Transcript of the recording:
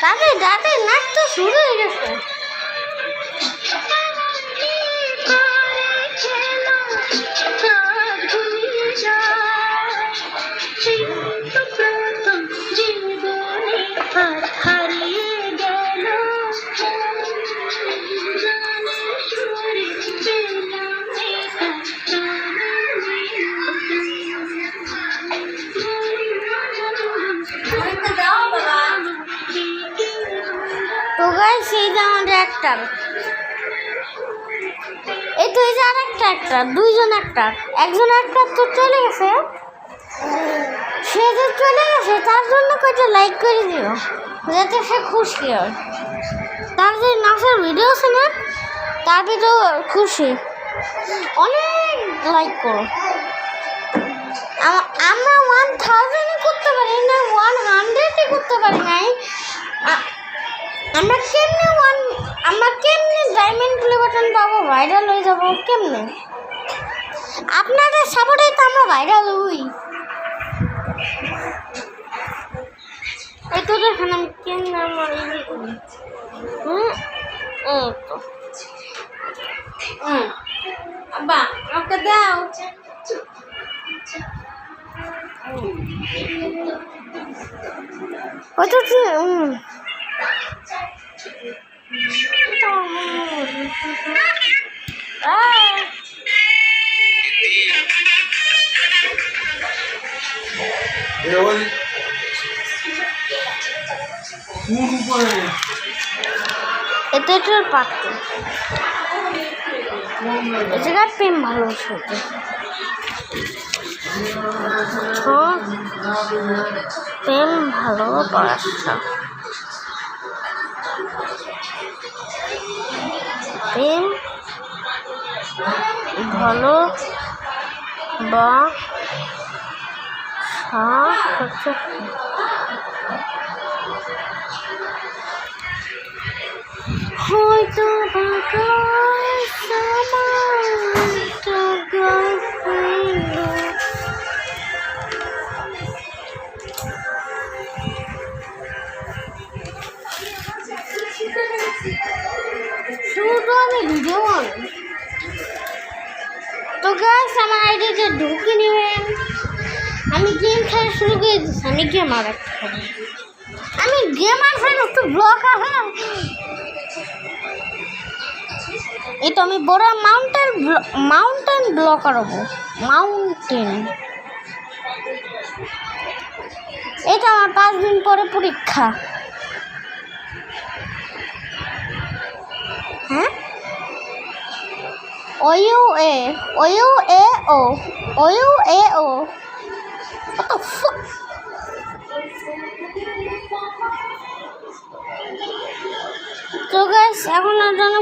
তাদের দাঁতের নাচ তো শুরু হয়ে গেছে। তো গাইস এই যে আমাদের অ্যাক্টর, এই তো এই যে আর একটা অ্যাক্টর, দুইজন অ্যাক্টর। একজন অ্যাক্টর তো চলে গেছে, সে যে চলে গেছে তার জন্য কয়টা লাইক করে দিও যাতে সে খুশি হয়। তার যে নাচের ভিডিও আছে না, তার ভিডিও খুশি, অনেক লাইক করো। আমরা 1000 করতে পারি না, 100 করতে পারি নাই। আমরা কেমনে ডায়মন্ড প্লে বাটন পাবো, ভাইরাল হয়ে যাবো কেমনে? আপনাদের সাপোর্টেই তো আমরা ভাইরাল হই। এই তো দেখেন আমি কেমনে আমার তো আব্বা আমাকে দাও। ওই তো এটা পারতো এ জায়গায় প্রেম ভালোবাসা, প্রেম ভালোবাসা, প্রেম ভালোবাসা হচ্ছে হয়তো শুধু আমি ভিডিও বানাই। তো গাইস আমার আইডিতে ঢুকে নেবেন। আমি গেম খেলা শুরু করে দিচ্ছি, আমি গেমার একটা, আমি গেমার ফ্রেন্ড একটু ব্লগার। হ্যাঁ এই তো আমি বড় মাউন্টেন ব্লগার হবো, মাউন্টেন। এটা আমার 5 দিন পরে পরীক্ষা। হ্যাঁ তো গাইস এখন আর জন্য